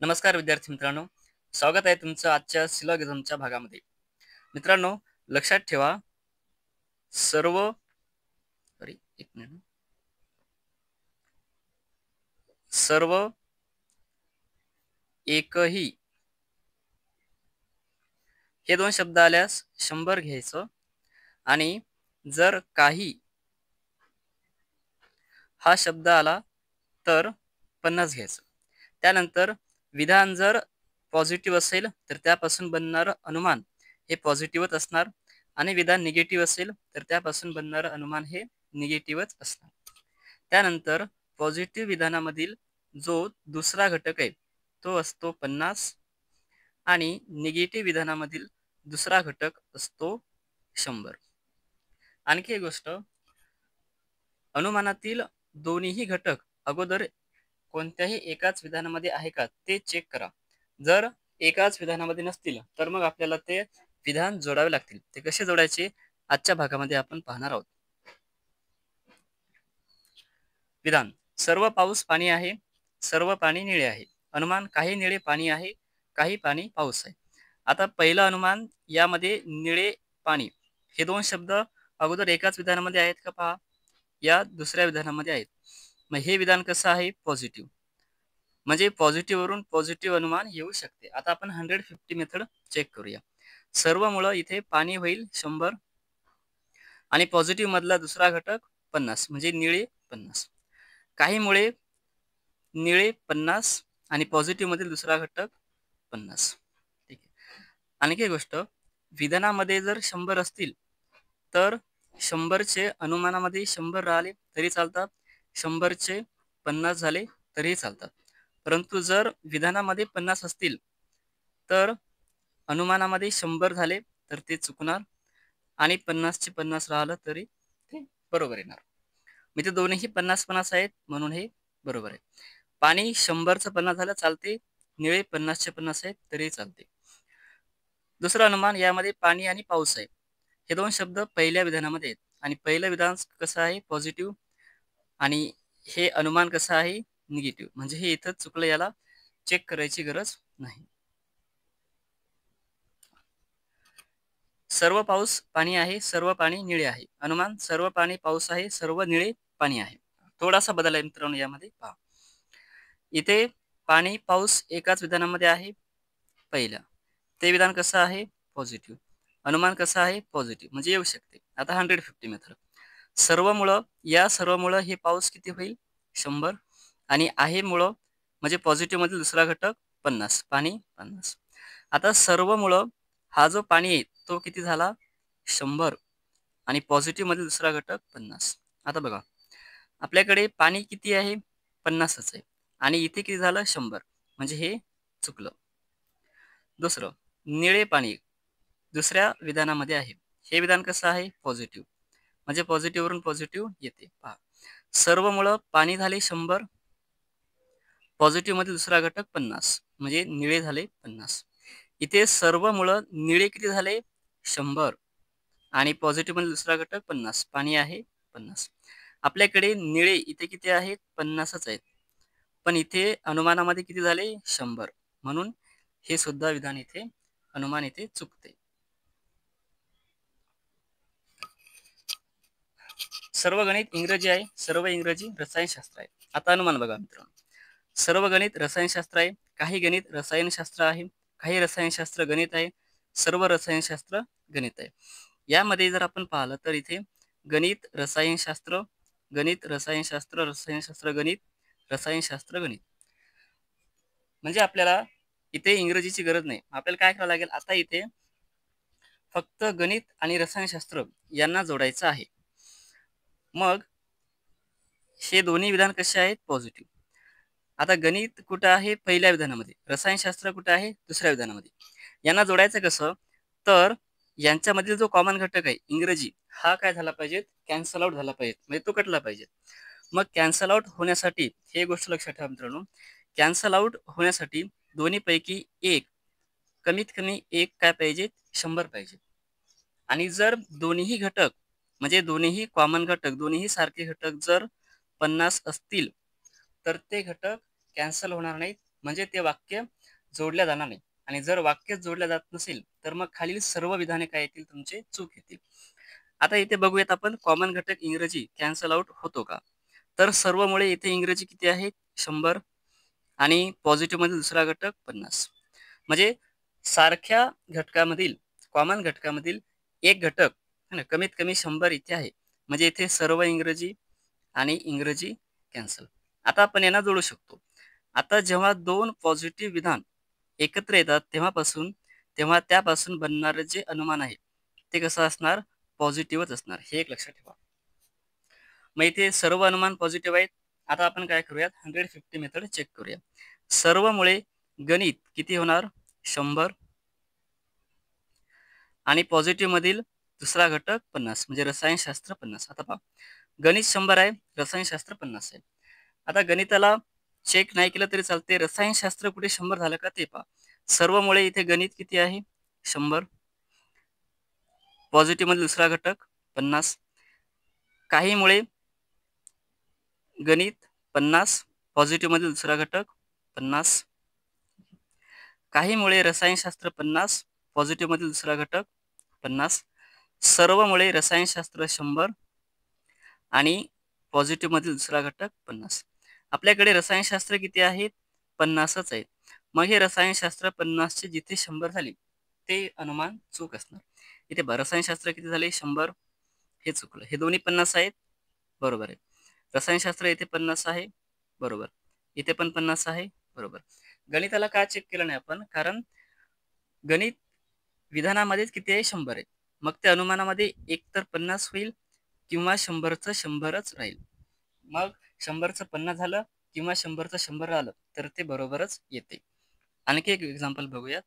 नमस्कार विद्यार्थी मित्रांनो, स्वागत आहे तुमचं आजच्या सिलॉगिझमच्या भागामध्ये. मित्रांनो, लक्षात ठेवा सर्व सॉरी एक मिनिट सर्व एकही हे दोन शब्द आल्यास 100 घ्यायचं आणि जर काही हा शब्द आला तर 50 घ्यायचं. त्यानंतर विधान जर पॉझिटिव्ह असेल तर त्यापासून बनणारं अनुमान हे पॉझिटिव्हच असणार आणि विधान निगेटिव्ह असेल तर त्यापासून बनणारं अनुमान हे निगेटिव्हच असणार. त्यानंतर पॉझिटिव्ह विधानामधील जो दुसरा घटक आहे तो असतो 50 आणि निगेटिव्ह विधानामधील दुसरा घटक असतो 100. आणखी एक गोष्ट, अनुमानातील दोन्हीही घटक अगोदर कोणत्याही एकाच विधानामध्ये आहे का ते चेक करा. जर एकाच विधानामध्ये नसतील तर मग आपल्याला ते विधान जोडावे लागतील. ते कसे जोडायचे आजच्या भागामध्ये आपण पाहणार आहोत. विधान: सर्व पाऊस पाणी आहे, सर्व पाणी निळे आहे. अनुमान: काही निळे पाणी आहे, काही पाणी पाऊस आहे. आता पहिलं अनुमान, यामध्ये निळे पाणी हे दोन शब्द अगोदर एकाच विधानामध्ये आहेत का पहा. या दुसऱ्या विधानामध्ये आहेत. मग हे विधान कसं आहे? पॉझिटिव्ह. म्हणजे पॉझिटिव्ह वरून पॉझिटिव्ह अनुमान येऊ शकते. आता आपण 150 मेथड चेक करूया. सर्व मुळे इथे पाणी होईल 100 आणि पॉझिटिव्ह मधला दुसरा घटक 50 म्हणजे निळे 50. काही मुळे निळे 50 आणि पॉझिटिव्ह मधील दुसरा घटक 50. ठीक आहे. आणखी एक गोष्ट, विधानामध्ये जर 100 असतील तर 100चे अनुमानामध्ये 100 राहिले तरी चालतात, 100चे 50 झाले तरीही चालतात. परंतु जर विधानामध्ये 50 असतील तर अनुमानामध्ये 100 झाले तर ते चुकणार आणि 50चे 50 राहिलं तरी ते बरोबर येणार. म्हणजे दोन्हीही 50-50 आहेत म्हणून हे बरोबर आहे. पाणी 100चं 50 झालं चालते, निळे 50चे 50 आहेत तरी चालते. दुसरं अनुमान, यामध्ये पाणी आणि पाऊस आहे. हे दोन शब्द पहिल्या विधानामध्ये आहेत आणि पहिलं विधान कसं आहे? पॉझिटिव्ह आणि हे अनुमान कसं आहे? निगेटिव्ह. म्हणजे हे इथं चुकलं, याला चेक करायची गरज नाही. सर्व पाऊस पाणी आहे, सर्व पाणी निळे आहे. अनुमान: सर्व पाणी पाऊस आहे, सर्व निळे पाणी आहे. थोडासा बदल आहे मित्रांनो यामध्ये पहा. इथे पाणी पाऊस एकाच विधानामध्ये आहे पहिल्या. ते विधान कसं आहे? पॉझिटिव्ह. अनुमान कसं आहे? पॉझिटिव्ह. म्हणजे येऊ शकते. आता 150 मेथड. सर्व मुळं, या सर्व मुळं हे पाऊस किती होईल? 100 आणि आहे मुळं म्हणजे पॉझिटिव्ह मधील दुसरा घटक 50, पाणी 50. आता सर्व मुळं हा जो पाणी आहे तो किती झाला? 100 आणि पॉझिटिव्ह मध्ये दुसरा घटक 50. आता बघा, आपल्याकडे पाणी किती आहे? 50च आहे आणि इथे किती झालं? 100. म्हणजे हे चुकलं. दुसरं, निळे पाणी दुसऱ्या विधानामध्ये आहे. हे विधान कसं आहे? पॉझिटिव्ह. म्हणजे पॉझिटिव्ह वरून पॉझिटिव्ह येते पहा. सर्व मुळं पाणी झाले 100, पॉझिटिव्ह मध्ये दुसरा घटक 50 म्हणजे निळे झाले 50. इथे सर्व मुळं निळे किती झाले? 100 आणि पॉझिटिव्ह मध्ये दुसरा घटक 50, पाणी आहे 50. आपल्याकडे निळे इथे किती आहेत? 50च आहेत. पण इथे अनुमानामध्ये किती झाले? 100. म्हणून हे सुद्धा विधान इथे अनुमान इथे चुकते. सर्व गणित इंग्रजी आहे, सर्व इंग्रजी रसायनशास्त्र आहे. आता अनुमान बघा मित्रांनो. सर्व गणित रसायनशास्त्र आहे, काही गणित रसायनशास्त्र आहे, काही रसायनशास्त्र गणित आहे, सर्व रसायनशास्त्र गणित आहे. यामध्ये जर आपण पाहिलं तर इथे गणित रसायनशास्त्र, गणित रसायनशास्त्र, रसायनशास्त्र गणित, रसायनशास्त्र गणित. म्हणजे आपल्याला इथे इंग्रजीची गरज नाही. आपल्याला काय करावं लागेल? आता इथे फक्त गणित आणि रसायनशास्त्र यांना जोडायचं आहे. मग हे दोन्ही विधान कसे आहेत? पॉझिटिव्ह. आता गणित कुठं आहे? पहिल्या विधानामध्ये. रसायनशास्त्र कुठं आहे? दुसऱ्या विधानामध्ये. यांना जोडायचं कसं? तर यांच्यामधील जो कॉमन घटक आहे इंग्रजी, हा काय झाला पाहिजे? कॅन्सल आउट झाला पाहिजे, म्हणजे तो कटला पाहिजे. मग कॅन्सल आउट होण्यासाठी हे गोष्ट लक्षात ठेवा मित्रांनो, कॅन्सल आउट होण्यासाठी दोन्हीपैकी एक, कमीत कमी एक काय पाहिजे? 100 पाहिजे. आणि जर दोन्हीही घटक म्हणजे दोन्हीही कॉमन घटक, दोन्हीही सारखे घटक जर 50 असतील तर ते घटक कॅन्सल होणार नाहीत, म्हणजे ते वाक्य जोडल्या जाणार नाही. आणि जर वाक्य जोडल्या जात नसेल तर मग खालील सर्व विधाने काय येतील तुमचे चूक येतील. आता इथे बघूयात आपण कॉमन घटक इंग्रजी कॅन्सल आउट होतो का? तर सर्वमुळे इथे इंग्रजी किती आहे? 100 आणि पॉझिटिव्ह मध्ये दुसरा घटक 50. म्हणजे सारख्या घटकामधील कॉमन घटकामधील एक घटक है ना, कमीत कमी 100 इथे आहे. म्हणजे इथे सर्व इंग्रजी आणि इंग्रजी कॅन्सल. आता आपण यांना जोडू शकतो. आता जेव्हा दोन पॉझिटिव्ह विधान एकत्र येतात तेव्हा त्यापासून बनणारं जे अनुमान आहे ते कसं असणार? पॉझिटिव्हच असणार. हे एक लक्षात ठेवा. मग इथे सर्व अनुमान पॉझिटिव्ह आहेत. आता आपण काय करूयात? 150 मेथड चेक करूया. सर्वमुळे गणित किती होणार? 100 आणि पॉझिटिव्ह मधील दुसरा घटक 50 म्हणजे रसायनशास्त्र 50. आता पहा, गणित 100 आहे, रसायनशास्त्र 50 आहे. आता गणिताला चेक नाही केलं तरी चालते. रसायनशास्त्र कुठे 100 झालं का ते पहा. सर्वमुळे इथे गणित किती आहे? 100. पॉझिटिव्ह मध्ये दुसरा घटक 50. काहीमुळे गणित 50. पॉझिटिव्ह मध्ये दुसरा घटक 50. काहीमुळे रसायनशास्त्र 50. पॉझिटिव्ह मध्ये दुसरा घटक 50. सर्वमुळे रसायनशास्त्र 100 आणि पॉझिटिव्ह मधील दुसरा घटक 50. आपल्याकडे रसायनशास्त्र किती आहेत? 50च आहेत. मग हे रसायनशास्त्र 50 चे जिथे 100 झाले ते अनुमान चूक असणार. इथे रसायनशास्त्र किती झाले? 100. हे चुकलं. हे दोन्ही 50 आहेत, बरोबर आहे. रसायनशास्त्र इथे 50 आहे, बरोबर. इथे पण 50 आहे, बरोबर. गणिताला का चेक केलं नाही आपण? कारण गणित विधानामध्येच किती आहे? 100 आहे. मग त्या अनुमानामध्ये एक तर 50 होईल किंवा 100चं 100च राहील. मग 100चं 50 झालं किंवा 100चं 100 आलं तर ते बरोबरच येते. आणखी एक एक्झाम्पल बघूयात.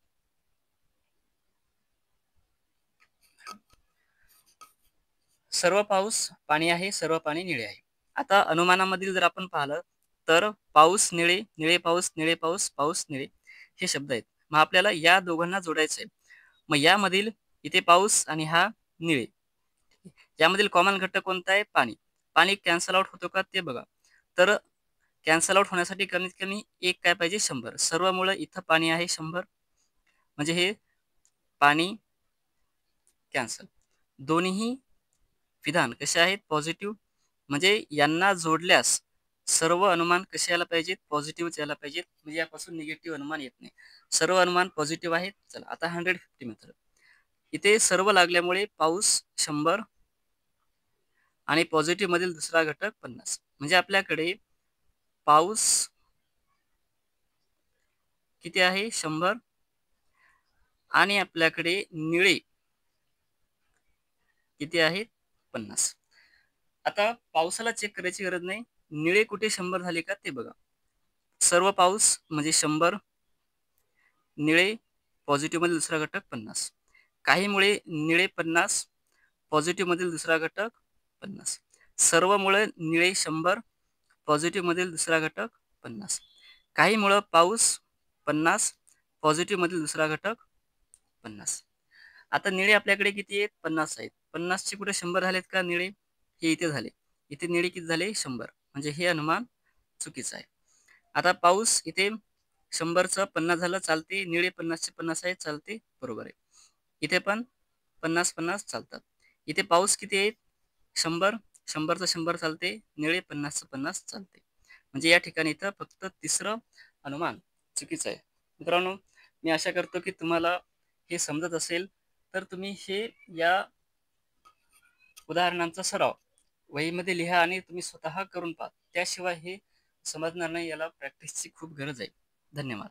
सर्व पाऊस पाणी आहे, सर्व पाणी निळे आहे. आता अनुमानामधील जर आपण पाहिलं तर पाऊस निळे, निळे पाऊस, निळे पाऊस, पाऊस निळे हे शब्द आहेत. मग आपल्याला या दोघांना जोडायचं आहे. मग यामधील इथे पाऊस आणि हा निळे, यामधील कॉमन घटक कोणता आहे? पाणी. पाणी कॅन्सल आउट होतो का ते बघा. तर कॅन्सल आउट होण्यासाठी कमीत कमी एक काय पाहिजे? 100. सर्वमुळे इथं पाणी आहे 100 म्हणजे हे पाणी कॅन्सल. दोन्ही विधान कसे आहेत? पॉझिटिव्ह. म्हणजे यांना जोडल्यास सर्व अनुमान कसे यायला पाहिजेत? पॉझिटिव्हच यायला पाहिजेत. म्हणजे यापासून निगेटिव्ह अनुमान येत नाही. सर्व अनुमान पॉझिटिव्ह आहेत. चला आता 150 मेथड. इथे सर्व लागल्यामुळे पाऊस 100 आणि पॉझिटिव्ह मधील दुसरा घटक 50. म्हणजे आपल्याकडे पाऊस किती आहे? 100 आणि आपल्याकडे निळे किती आहेत? 50. आता पावसाला चेक करायची गरज नाही. निळे कुठे 100 झाले का ते बघा. सर्व पाऊस म्हणजे 100, निळे पॉझिटिव्ह मधील दुसरा घटक 50. काहीमुळे निळे 50, पॉझिटिव्ह मधील दुसरा घटक 50. सर्वमुळे निळे 100, पॉझिटिव्ह मधील दुसरा घटक 50. काहीमुळे पाऊस 50, पॉझिटिव्ह मधील दुसरा घटक 50. आता निळे आपल्याकडे किती आहेत? 50 आहेत. 50 चे कुठे 100 झालेत का निळे? हे इथे झाले. इथे निळे किती झाले? 100. म्हणजे हे अनुमान चुकीचं आहे. आता पाऊस इथे 100चं 50 झालं, चालते. निळे 50चे 50 आहे, चालते, बरोबर आहे. इथे पण 50-50 चालतात. इथे पाऊस किती आहेत? 100. 100चं 100 चालते. निळे 50चं 50 चालते. म्हणजे या ठिकाणी इथं फक्त तिसरं अनुमान चुकीचं आहे. मित्रांनो, मी आशा करतो की तुम्हाला हे समजत असेल. तर तुम्ही हे या उदाहरणांचा सराव वहीमध्ये लिहा आणि तुम्ही स्वतः करून पहा. त्याशिवाय हे समजणार नाही. याला प्रॅक्टिसची खूप गरज आहे. धन्यवाद.